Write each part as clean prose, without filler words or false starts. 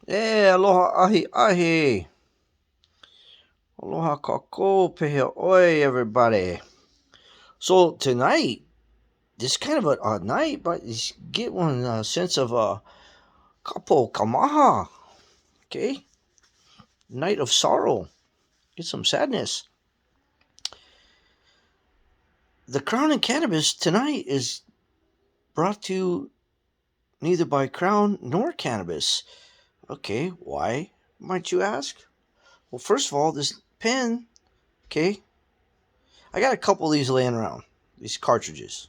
Aloha ahi ahi. Aloha kako pehe oi, everybody. So tonight, this is kind of a odd night, but you get one sense of kapo kamaha. Okay, night of sorrow. Get some sadness. The Crown and Cannabis tonight is brought to you neither by Crown nor Cannabis. Okay, why, might you ask? Well, first of all, this pen, okay, I got a couple of these laying around, these cartridges.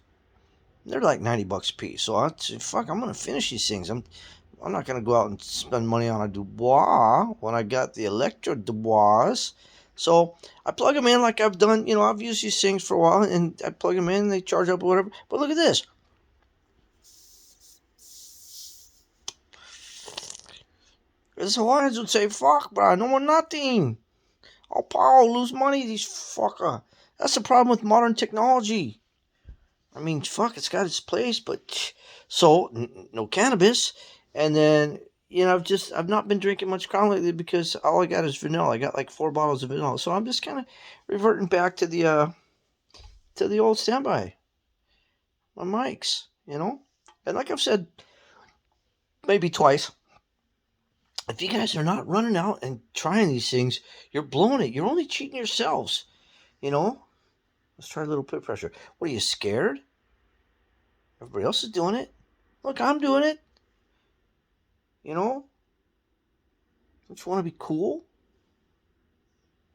They're like $90 a piece. So I said, fuck, I'm gonna finish these things. I'm not gonna go out and spend money on a Dubois when I got the Electro Dubois. So I plug them in like I've done. I've used these things for a while, and I plug them in. They charge up or whatever. But look at this. This Hawaiians would say, "Fuck, bro, no more nothing. I'll Paul lose money. These fucker." That's the problem with modern technology. I mean, fuck, it's got its place, but so no cannabis, and then I've not been drinking much Crown lately because all I got is vanilla. I got like 4 bottles of vanilla, so I'm just kind of reverting back to the old standby, my mics, and like I've said maybe twice. If you guys are not running out and trying these things, you're blowing it. You're only cheating yourselves, you know. Let's try a little peer pressure. What are you scared? Everybody else is doing it. Look, I'm doing it. You know? Don't you want to be cool?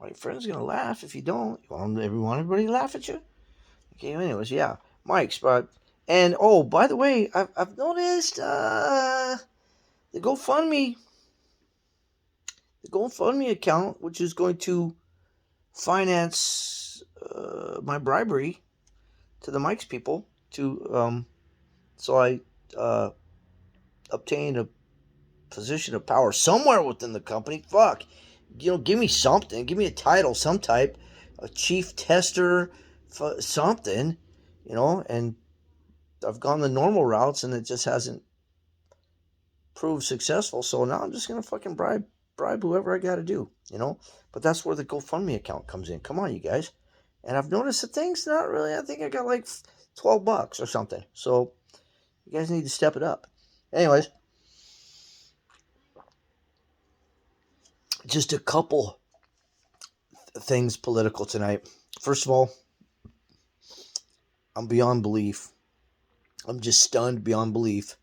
Well, your friend's gonna laugh if you don't. You want everybody to laugh at you? Okay, anyways, yeah. Mike's, but and oh, by the way, I've noticed the GoFundMe account, which is going to finance my bribery to the Mike's people to so I obtain a position of power somewhere within the company. Fuck, give me something. Give me a title, some type, a chief tester, something, And I've gone the normal routes, and it just hasn't proved successful. So now I'm just gonna fucking bribe whoever I got to do. But that's where the GoFundMe account comes in. Come on, you guys. And I've noticed the thing's not really. I think I got like $12 or something. So you guys need to step it up. Anyways, just a couple things political tonight. First of all, I'm beyond belief. I'm just stunned beyond belief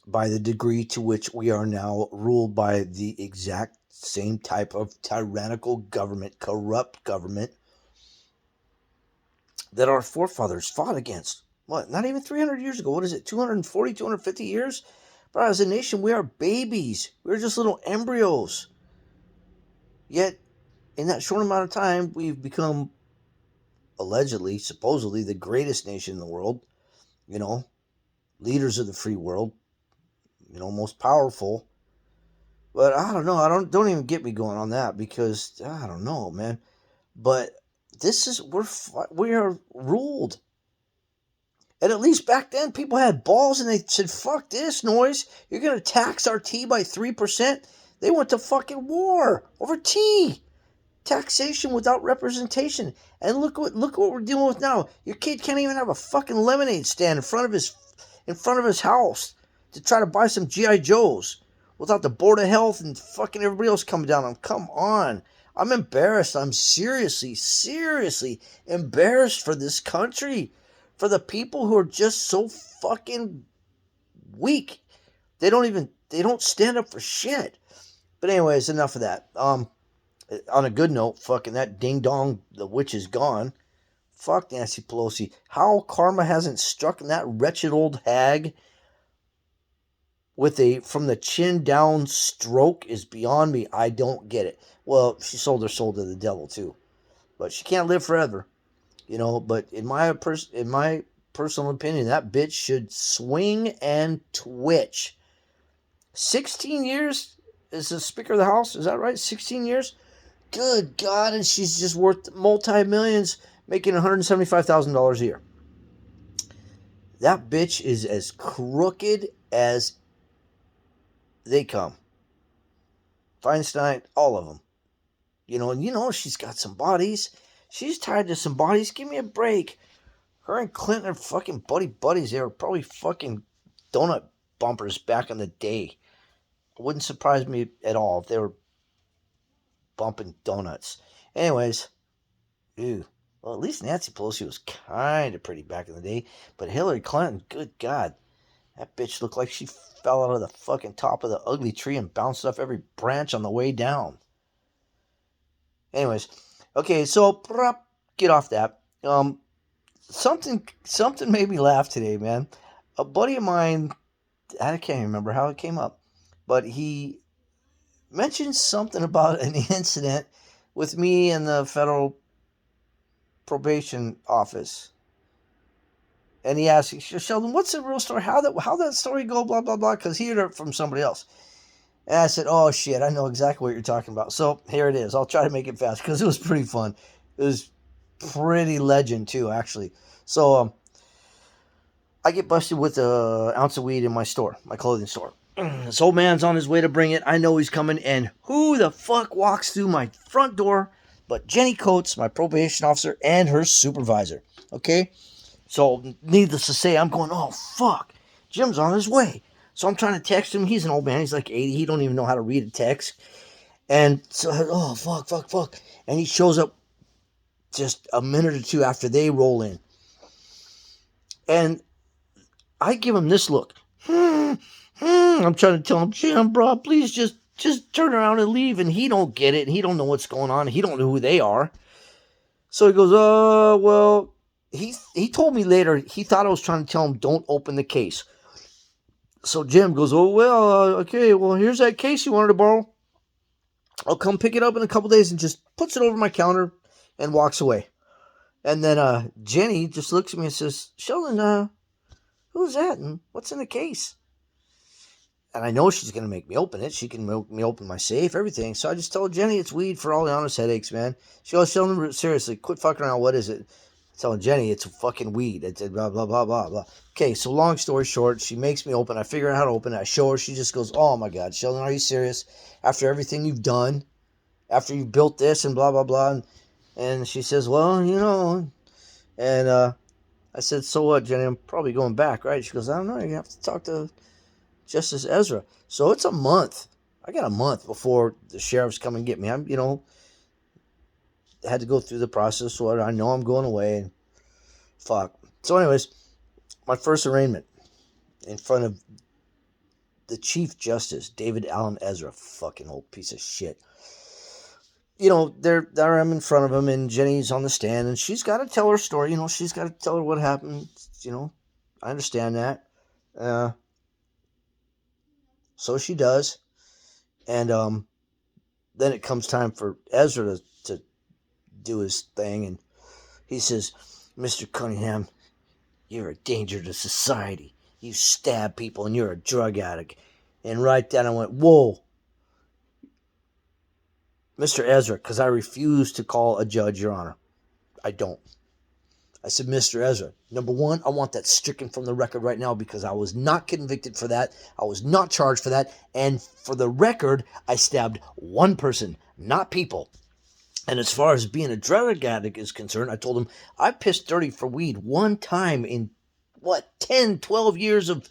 by the degree to which we are now ruled by the exact same type of tyrannical government, corrupt government that our forefathers fought against. What, not even 300 years ago? What is it, 240, 250 years? But as a nation, we are babies. We're just little embryos. Yet, in that short amount of time, we've become allegedly, supposedly, the greatest nation in the world, leaders of the free world, most powerful. But I don't know. Don't even get me going on that because I don't know, man. But we are ruled. And at least back then, people had balls and they said, "Fuck this noise. You're gonna tax our tea by 3%." They went to fucking war over tea. Taxation without representation. And look what we're dealing with now. Your kid can't even have a fucking lemonade stand in front of his house to try to buy some GI Joes without the Board of Health and fucking everybody else coming down on him. Come on. I'm embarrassed. I'm seriously embarrassed for this country, for the people who are just so fucking weak. They don't stand up for shit. But anyways, enough of that. On a good note, fucking that ding dong, the witch is gone. Fuck Nancy Pelosi. How karma hasn't struck that wretched old hag with a from the chin down stroke is beyond me. I don't get it. Well, she sold her soul to the devil too, but she can't live forever, But in my personal opinion, that bitch should swing and twitch. 16 years as the Speaker of the House. Is that right? 16 years. Good God, and she's just worth multi-millions, making $175,000 a year. That bitch is as crooked as they come. Feinstein, all of them. And she's got some bodies. She's tied to some bodies. Give me a break. Her and Clinton are fucking buddies. They were probably fucking donut bumpers back in the day. It wouldn't surprise me at all if they were bumping donuts. Anyways, ew. Well, at least Nancy Pelosi was kind of pretty back in the day. But Hillary Clinton, good God. That bitch looked like she fell out of the fucking top of the ugly tree and bounced off every branch on the way down. Anyways, okay, so get off that. Something made me laugh today, man. A buddy of mine, I can't remember how it came up, but he mentioned something about an incident with me and the federal probation office. And he asked, Sheldon, what's the real story? How that story go? Blah blah blah. Because he heard it from somebody else. And I said, oh shit, I know exactly what you're talking about. So here it is. I'll try to make it fast because it was pretty fun. It was pretty legend too, actually. So I get busted with an ounce of weed in my store, my clothing store. This old man's on his way to bring it. I know he's coming. And who the fuck walks through my front door but Jenny Coates, my probation officer, and her supervisor. Okay? So, needless to say, I'm going, oh, fuck. Jim's on his way. So I'm trying to text him. He's an old man. He's like 80. He don't even know how to read a text. And so, oh, fuck. And he shows up just a minute or two after they roll in. And I give him this look. I'm trying to tell him, Jim, bro, please just turn around and leave. And he don't get it. And he don't know what's going on. He don't know who they are. So he goes, well, he told me later, he thought I was trying to tell him, don't open the case. So Jim goes, oh, well, okay, well, here's that case you wanted to borrow. I'll come pick it up in a couple days, and just puts it over my counter and walks away. And then Jenny just looks at me and says, Sheldon, who's that? And what's in the case? And I know she's going to make me open it. She can make me open my safe, everything. So I just told Jenny it's weed for all the honest headaches, man. She goes, Sheldon, seriously, quit fucking around. What is it? I'm telling Jenny it's fucking weed. It's blah, blah, blah, blah, blah. Okay, so long story short, she makes me open. I figure out how to open it. I show her. She just goes, oh, my God, Sheldon, are you serious? After everything you've done, after you've built this and blah, blah, blah. And she says, well, And I said, so what, Jenny? I'm probably going back, right? She goes, I don't know. You have to talk to Justice Ezra. So it's a month. I got a month before the sheriffs come and get me. I'm, had to go through the process. So I know I'm going away. And fuck. So anyways, my first arraignment in front of the Chief Justice, David Allen Ezra. Fucking old piece of shit. There I'm in front of him, and Jenny's on the stand, and she's got to tell her story. She's got to tell her what happened. I understand that. So she does. And then it comes time for Ezra to do his thing. And he says, Mr. Cunningham, you're a danger to society. You stab people and you're a drug addict. And right then I went, whoa. Mr. Ezra, because I refuse to call a judge, Your Honor. I don't. I said, Mr. Ezra, number one, I want that stricken from the record right now because I was not convicted for that. I was not charged for that. And for the record, I stabbed one person, not people. And as far as being a drug addict is concerned, I told him, I pissed dirty for weed one time in, 10, 12 years of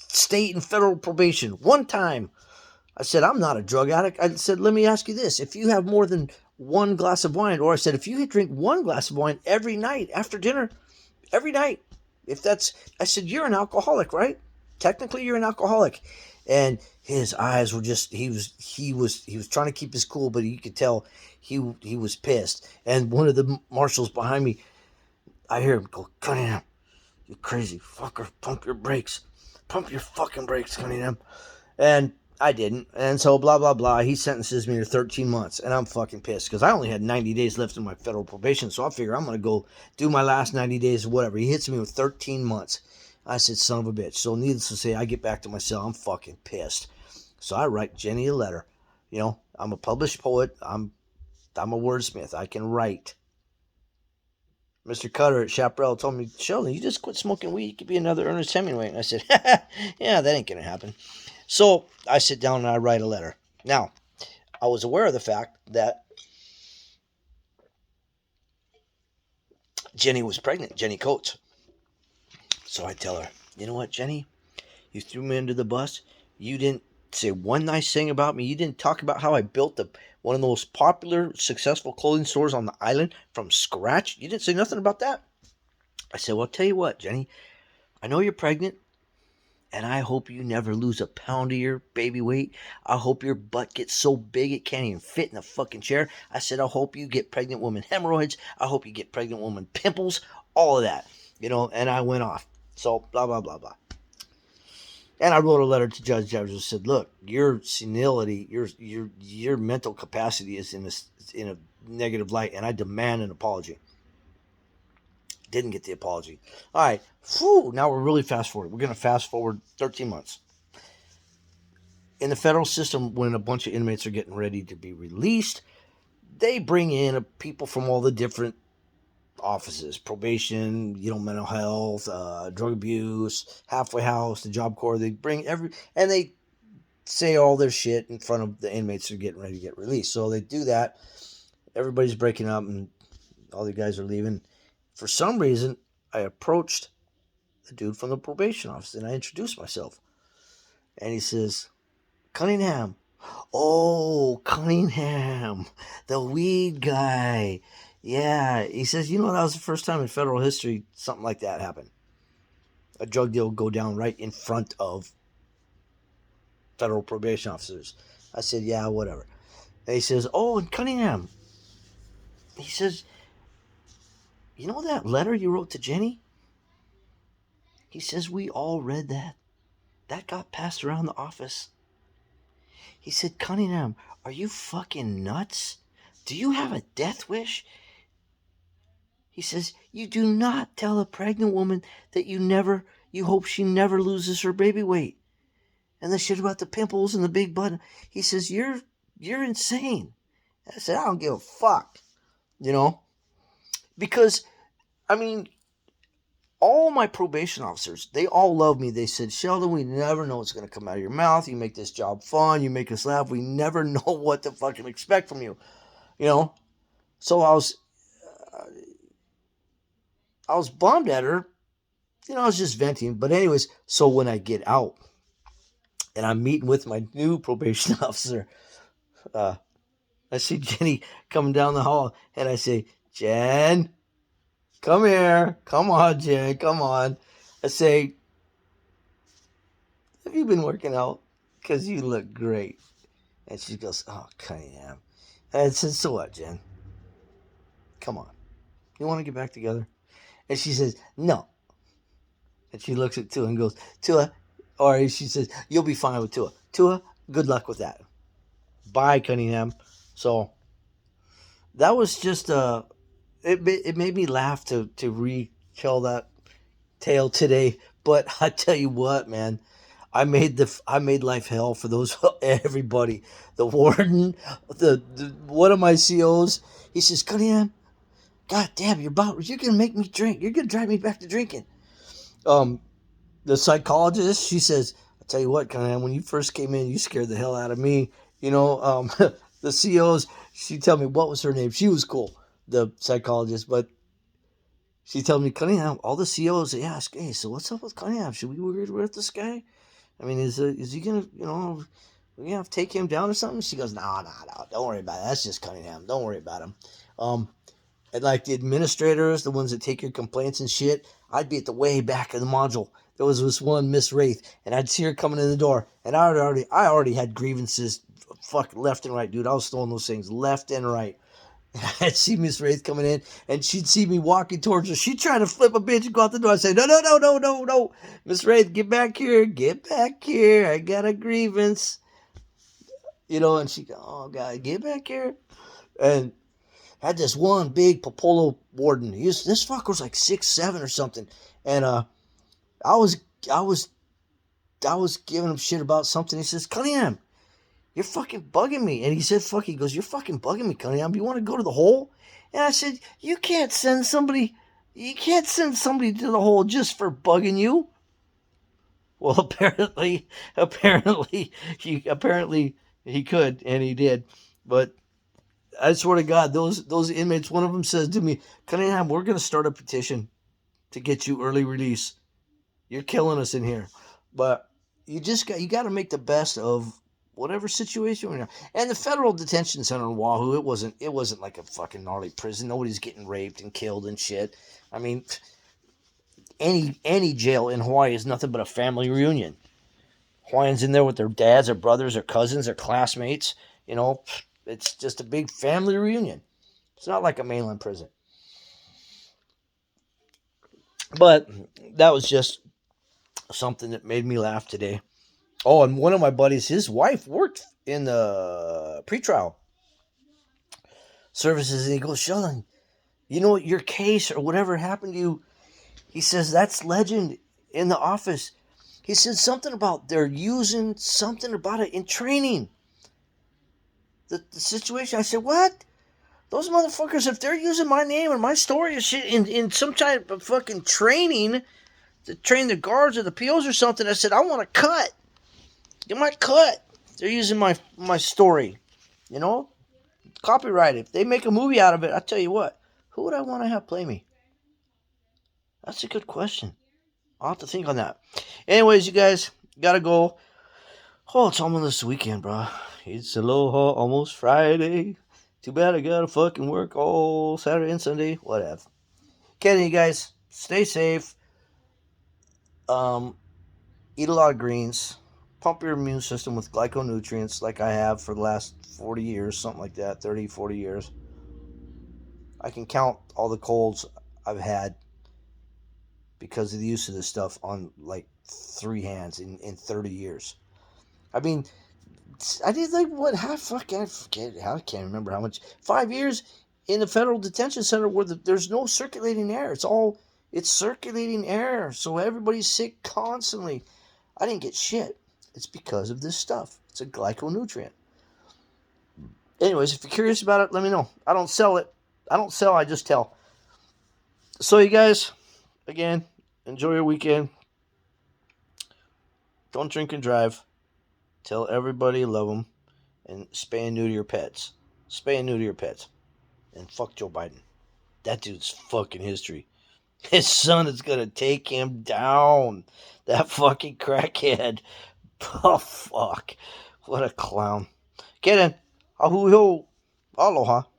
state and federal probation. One time. I said, I'm not a drug addict. I said, let me ask you this. If you have more than one glass of wine, or I said, if you drink one glass of wine every night after dinner, every night, I said, you're an alcoholic, right? Technically, you're an alcoholic. And his eyes were just, he was trying to keep his cool, but you could tell he was pissed. And one of the marshals behind me, I hear him go, Cunningham, you crazy fucker, pump your brakes. Pump your fucking brakes, Cunningham. And I didn't. And so blah, blah, blah. He sentences me to 13 months. And I'm fucking pissed because I only had 90 days left in my federal probation. So I figure I'm going to go do my last 90 days or whatever. He hits me with 13 months. I said, son of a bitch. So needless to say, I get back to my cell. I'm fucking pissed. So I write Jenny a letter. I'm a published poet. I'm a wordsmith. I can write. Mr. Cutter at Chaparral told me, Sheldon, you just quit smoking weed. You could be another Ernest Hemingway. And I said, yeah, that ain't going to happen. So I sit down and I write a letter. Now, I was aware of the fact that Jenny was pregnant, Jenny Coates. So I tell her, you know what, Jenny? You threw me under the bus. You didn't say one nice thing about me. You didn't talk about how I built one of the most popular, successful clothing stores on the island from scratch. You didn't say nothing about that. I said, well, I'll tell you what, Jenny. I know you're pregnant, and I hope you never lose a pound of your baby weight. I hope your butt gets so big it can't even fit in a fucking chair. I said, I hope you get pregnant woman hemorrhoids. I hope you get pregnant woman pimples. All of that, and I went off. So, blah, blah, blah, blah. And I wrote a letter to Judge Jeffers and said, look, your senility, your mental capacity is in a negative light, and I demand an apology. Didn't get the apology. All right. Whew, now we're really fast forward. We're going to fast forward 13 months. In the federal system, when a bunch of inmates are getting ready to be released, they bring in people from all the different offices, probation, mental health, drug abuse, halfway house, the Job Corps. They bring and they say all their shit in front of the inmates who are getting ready to get released. So they do that. Everybody's breaking up and all the guys are leaving. For some reason, I approached the dude from the probation office and I introduced myself. And he says, Cunningham. Oh, Cunningham, the weed guy. Yeah, he says, that was the first time in federal history something like that happened. A drug deal would go down right in front of federal probation officers. I said, yeah, whatever. And he says, oh, and Cunningham. He says, you know that letter you wrote to Jenny? He says, we all read that. That got passed around the office. He said, Cunningham, are you fucking nuts? Do you have a death wish? He says, you do not tell a pregnant woman that you hope she never loses her baby weight. And the shit about the pimples and the big butt. He says, you're insane. I said, I don't give a fuck. Because, all my probation officers, they all love me. They said, Sheldon, we never know what's going to come out of your mouth. You make this job fun. You make us laugh. We never know what to fucking expect from you. So I was bummed at her. I was just venting. But anyways, so when I get out and I'm meeting with my new probation officer, I see Jenny coming down the hall and I say, Jen, come here. Come on, Jen. Come on. I say, have you been working out? Because you look great. And she goes, oh, Cunningham. And I said, so what, Jen? Come on. You want to get back together? And she says, no. And she looks at Tua and goes, Tua, or she says, you'll be fine with Tua. Tua, good luck with that. Bye, Cunningham. So that was just, it made me laugh to retell that tale today. But I tell you what, man, I made life hell for everybody. The warden, the one of my COs, he says, Cunningham, God damn, you're gonna make me drink. You're gonna drive me back to drinking. The psychologist, she says, I'll tell you what, Cunningham, when you first came in, you scared the hell out of me. The COs, she tell me, what was her name? She was cool, the psychologist, but she told me, Cunningham, all the COs, they ask, hey, so what's up with Cunningham? Should we worry with this guy? Is he gonna, we have to take him down or something? She goes, no, don't worry about it. That's just Cunningham. Don't worry about him. And like the administrators, the ones that take your complaints and shit, I'd be at the way back of the module. There was this one, Miss Wraith, and I'd see her coming in the door, and I already had grievances, fuck, left and right, dude. I was throwing those things left and right. And I'd see Miss Wraith coming in, and she'd see me walking towards her. She'd try to flip a bitch and go out the door. I'd say, no. Miss Wraith, get back here. I got a grievance. And she'd go, oh, God, get back here. And I had this one big Popolo warden. This fucker was like 6'7" or something. And I was giving him shit about something. He says, Cunningham, you're fucking bugging me. And he said, he goes, you're fucking bugging me, Cunningham. You want to go to the hole? And I said, you can't send somebody to the hole just for bugging you. Well, apparently he could, and he did. But I swear to God, those inmates, one of them says to me, Cunningham, we're going to start a petition to get you early release. You're killing us in here. But you got to make the best of whatever situation we're in. And the federal detention center in Wahoo, it wasn't like a fucking gnarly prison. Nobody's getting raped and killed and shit. I mean, any jail in Hawaii is nothing but a family reunion. Hawaiians in there with their dads or brothers or cousins or classmates. You know, it's just a big family reunion. It's not like a mainland prison. But that was just something that made me laugh today. Oh, and one of my buddies, his wife worked in the pretrial services, and he goes, Sheldon, you know your case or whatever happened to you. He says that's legend in the office. He said something about they're using something about it in training. The situation. I said, what? Those motherfuckers, if they're using my name and my story and shit in some type of fucking training to train the guards or the POs or something, I said, I want to cut. Get my cut. They're using my story. You know? Copyright. If they make a movie out of it, I tell you what, who would I want to have play me? That's a good question. I'll have to think on that. Anyways, you guys, gotta go. Oh, it's almost this weekend, bro. It's aloha, almost Friday. Too bad I gotta fucking work all Saturday and Sunday. Whatever. Okay, you guys, stay safe. Eat a lot of greens. Pump your immune system with glyconutrients like I have for the last 40 years, something like that, 30, 40 years. I can count all the colds I've had because of the use of this stuff on like 3 hands in 30 years. I mean, I did like what? How fuck? I forget. I can't remember how much. 5 years in the federal detention center where there's no circulating air. It's circulating air, so everybody's sick constantly. I didn't get shit. It's because of this stuff. It's a glyconutrient. Anyways, if you're curious about it, let me know. I don't sell it. I don't sell. I just tell. So you guys, again, enjoy your weekend. Don't drink and drive. Tell everybody you love them. And spay and neuter your pets. Spay and neuter your pets. And fuck Joe Biden. That dude's fucking history. His son is going to take him down. That fucking crackhead. Oh, fuck. What a clown. Okay then. Ahu ho. Aloha.